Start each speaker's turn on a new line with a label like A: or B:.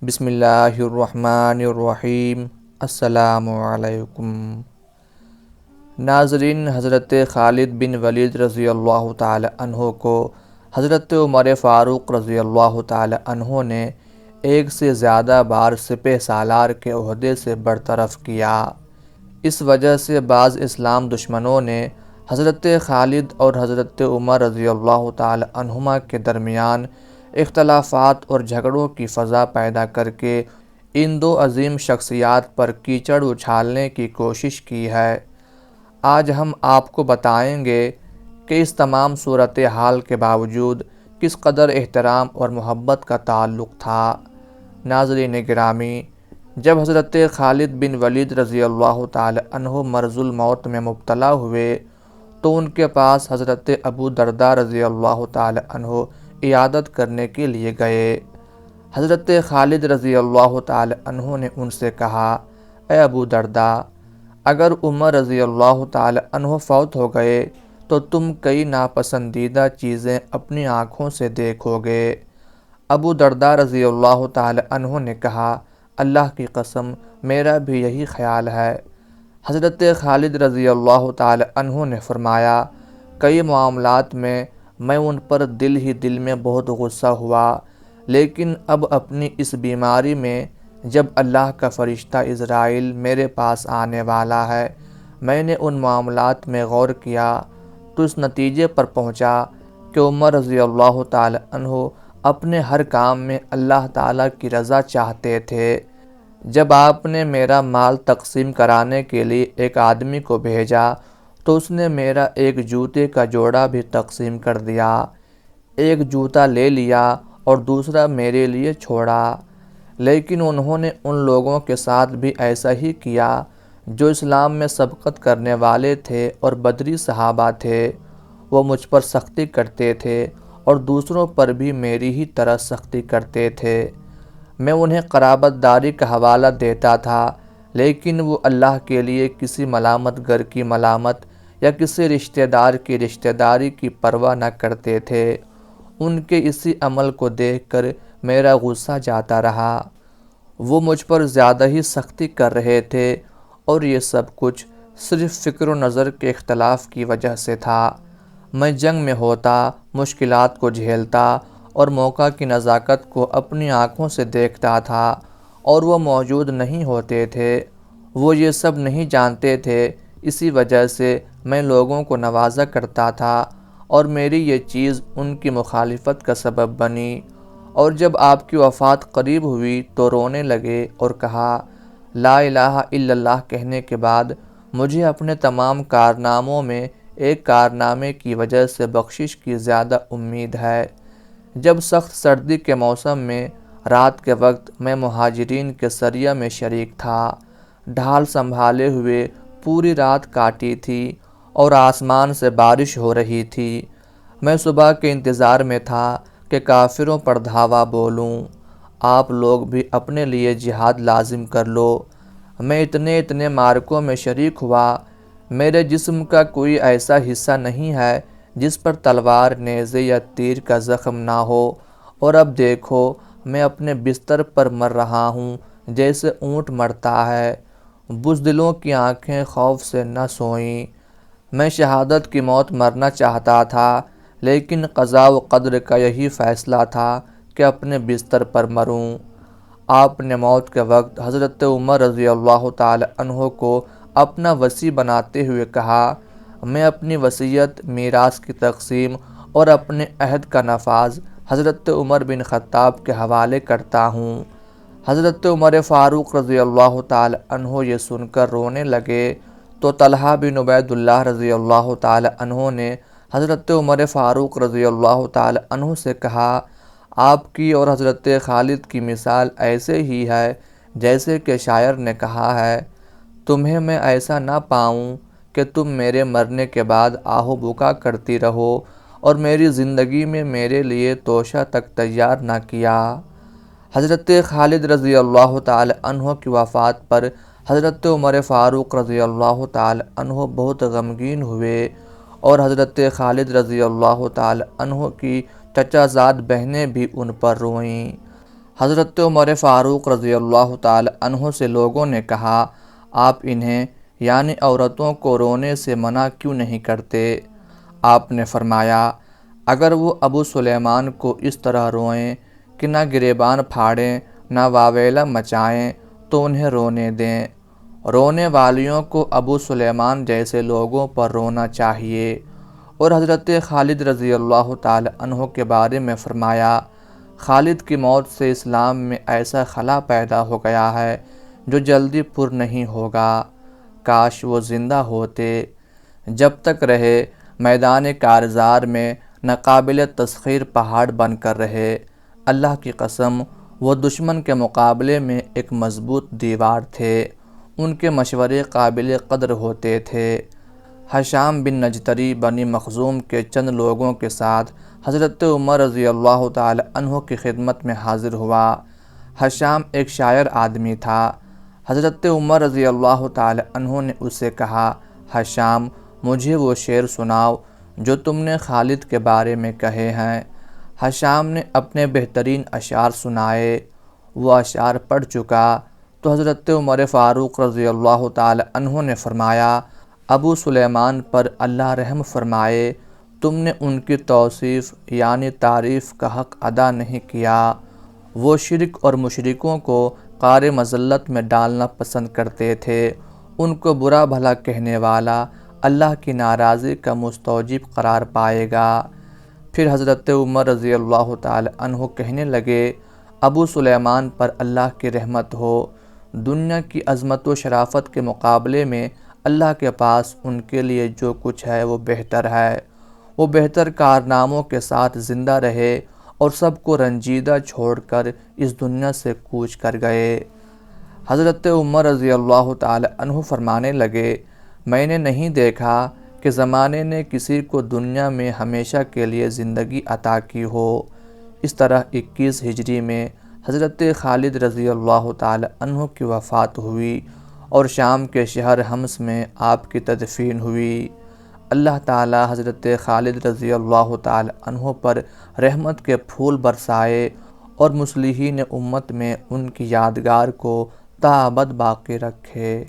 A: بسم اللہ الرحمن الرحیم۔ السلام علیکم ناظرین، حضرت خالد بن ولید رضی اللہ تعالی عنہ کو حضرت عمر فاروق رضی اللہ تعالی عنہ نے ایک سے زیادہ بار سپہ سالار کے عہدے سے برطرف کیا۔ اس وجہ سے بعض اسلام دشمنوں نے حضرت خالد اور حضرت عمر رضی اللہ تعالی عنہما کے درمیان اختلافات اور جھگڑوں کی فضا پیدا کر کے ان دو عظیم شخصیات پر کیچڑ اچھالنے کی کوشش کی ہے۔ آج ہم آپ کو بتائیں گے کہ اس تمام صورتحال کے باوجود کس قدر احترام اور محبت کا تعلق تھا۔ ناظرین گرامی، جب حضرت خالد بن ولید رضی اللہ تعالی عنہ مرض الموت میں مبتلا ہوئے تو ان کے پاس حضرت ابو درداء رضی اللہ تعالی عنہ عیادت کرنے کے لیے گئے۔ حضرت خالد رضی اللہ تعالی عنہ نے ان سے کہا، اے ابو درداء، اگر عمر رضی اللہ تعالی عنہ فوت ہو گئے تو تم کئی ناپسندیدہ چیزیں اپنی آنکھوں سے دیکھو گے۔ ابو درداء رضی اللہ تعالی عنہ نے کہا، اللہ کی قسم میرا بھی یہی خیال ہے۔ حضرت خالد رضی اللہ تعالی عنہ نے فرمایا، کئی معاملات میں ان پر دل ہی دل میں بہت غصہ ہوا، لیکن اب اپنی اس بیماری میں جب اللہ کا فرشتہ عزرائیل میرے پاس آنے والا ہے، میں نے ان معاملات میں غور کیا تو اس نتیجے پر پہنچا کہ عمر رضی اللہ تعالی عنہ اپنے ہر کام میں اللہ تعالیٰ کی رضا چاہتے تھے۔ جب آپ نے میرا مال تقسیم کرانے کے لیے ایک آدمی کو بھیجا تو اس نے میرا ایک جوتے کا جوڑا بھی تقسیم کر دیا، ایک جوتا لے لیا اور دوسرا میرے لیے چھوڑا۔ لیکن انہوں نے ان لوگوں کے ساتھ بھی ایسا ہی کیا جو اسلام میں سبقت کرنے والے تھے اور بدری صحابہ تھے۔ وہ مجھ پر سختی کرتے تھے اور دوسروں پر بھی میری ہی طرح سختی کرتے تھے۔ میں انہیں قرابت داری کا حوالہ دیتا تھا، لیکن وہ اللہ کے لیے کسی ملامت گر کی ملامت یا کسی رشتہ دار کی رشتہ داری کی پرواہ نہ کرتے تھے۔ ان کے اسی عمل کو دیکھ کر میرا غصہ جاتا رہا۔ وہ مجھ پر زیادہ ہی سختی کر رہے تھے اور یہ سب کچھ صرف فکر و نظر کے اختلاف کی وجہ سے تھا۔ میں جنگ میں ہوتا، مشکلات کو جھیلتا اور موقع کی نزاکت کو اپنی آنکھوں سے دیکھتا تھا اور وہ موجود نہیں ہوتے تھے۔ وہ یہ سب نہیں جانتے تھے، اسی وجہ سے میں لوگوں کو نوازا کرتا تھا اور میری یہ چیز ان کی مخالفت کا سبب بنی۔ اور جب آپ کی وفات قریب ہوئی تو رونے لگے اور کہا، لا الہ الا اللہ کہنے کے بعد مجھے اپنے تمام کارناموں میں ایک کارنامے کی وجہ سے بخشش کی زیادہ امید ہے۔ جب سخت سردی کے موسم میں رات کے وقت میں مہاجرین کے سریہ میں شریک تھا، ڈھال سنبھالے ہوئے پوری رات کاٹی تھی اور آسمان سے بارش ہو رہی تھی۔ میں صبح کے انتظار میں تھا کہ کافروں پر دھاوا بولوں، آپ لوگ بھی اپنے لیے جہاد لازم کر لو۔ میں اتنے معرکوں میں شریک ہوا، میرے جسم کا کوئی ایسا حصہ نہیں ہے جس پر تلوار، نیزے یا تیر کا زخم نہ ہو، اور اب دیکھو میں اپنے بستر پر مر رہا ہوں جیسے اونٹ مرتا ہے۔ بزدلوں کی آنکھیں خوف سے نہ سوئیں۔ میں شہادت کی موت مرنا چاہتا تھا، لیکن قضاء و قدر کا یہی فیصلہ تھا کہ اپنے بستر پر مروں۔ آپ نے موت کے وقت حضرت عمر رضی اللہ تعالی عنہ کو اپنا وصی بناتے ہوئے کہا، میں اپنی وصیت، میراث کی تقسیم اور اپنے عہد کا نفاذ حضرت عمر بن خطاب کے حوالے کرتا ہوں۔ حضرت عمر فاروق رضی اللہ تعالی عنہ یہ سن کر رونے لگے تو طلحہ بن عبید اللہ رضی اللہ تعالی عنہ نے حضرت عمر فاروق رضی اللہ تعالی عنہ سے کہا، آپ کی اور حضرت خالد کی مثال ایسے ہی ہے جیسے کہ شاعر نے کہا ہے، تمہیں میں ایسا نہ پاؤں کہ تم میرے مرنے کے بعد آہ و بکا کرتی رہو اور میری زندگی میں میرے لیے توشہ تک تیار نہ کیا۔ حضرت خالد رضی اللہ تعالی عنہ کی وفات پر حضرت عمر فاروق رضی اللہ تعالی عنہ بہت غمگین ہوئے اور حضرت خالد رضی اللہ تعالی عنہ کی چچا زاد بہنیں بھی ان پر روئیں۔ حضرت عمر فاروق رضی اللہ تعالی عنہ سے لوگوں نے کہا، آپ انہیں یعنی عورتوں کو رونے سے منع کیوں نہیں کرتے؟ آپ نے فرمایا، اگر وہ ابو سلیمان کو اس طرح روئیں کہ نہ گریبان پھاڑیں نہ واویلا مچائیں تو انہیں رونے دیں۔ رونے والیوں کو ابو سلیمان جیسے لوگوں پر رونا چاہیے۔ اور حضرت خالد رضی اللہ تعالی عنہ کے بارے میں فرمایا، خالد کی موت سے اسلام میں ایسا خلا پیدا ہو گیا ہے جو جلدی پر نہیں ہوگا، کاش وہ زندہ ہوتے۔ جب تک رہے میدان کارزار میں ناقابل تسخیر پہاڑ بن کر رہے۔ اللہ کی قسم وہ دشمن کے مقابلے میں ایک مضبوط دیوار تھے، ان کے مشورے قابل قدر ہوتے تھے۔ حشام بن نجتری بنی مخزوم کے چند لوگوں کے ساتھ حضرت عمر رضی اللہ تعالی عنہ کی خدمت میں حاضر ہوا۔ حشام ایک شاعر آدمی تھا۔ حضرت عمر رضی اللہ تعالی عنہ نے اسے کہا، حشام مجھے وہ شعر سناؤ جو تم نے خالد کے بارے میں کہے ہیں۔ حشام نے اپنے بہترین اشعار سنائے۔ وہ اشعار پڑھ چکا تو حضرت عمر فاروق رضی اللہ تعالی عنہ نے فرمایا، ابو سلیمان پر اللہ رحم فرمائے، تم نے ان کی توصیف یعنی تعریف کا حق ادا نہیں کیا۔ وہ شرک اور مشرکوں کو قعر مذلت میں ڈالنا پسند کرتے تھے۔ ان کو برا بھلا کہنے والا اللہ کی ناراضی کا مستوجب قرار پائے گا۔ پھر حضرت عمر رضی اللہ تعالی عنہ کہنے لگے، ابو سلیمان پر اللہ کی رحمت ہو، دنیا کی عظمت و شرافت کے مقابلے میں اللہ کے پاس ان کے لیے جو کچھ ہے وہ بہتر ہے۔ وہ بہتر کارناموں کے ساتھ زندہ رہے اور سب کو رنجیدہ چھوڑ کر اس دنیا سے کوچ کر گئے۔ حضرت عمر رضی اللہ تعالی عنہ فرمانے لگے، میں نے نہیں دیکھا کہ زمانے نے کسی کو دنیا میں ہمیشہ کے لیے زندگی عطا کی ہو۔ اس طرح 21 ہجری میں حضرت خالد رضی اللہ تعالی عنہ کی وفات ہوئی اور شام کے شہر حمص میں آپ کی تدفین ہوئی۔ اللہ تعالی حضرت خالد رضی اللہ تعالی عنہ پر رحمت کے پھول برسائے اور مصلحین امت میں ان کی یادگار کو تا ابد باقی رکھے۔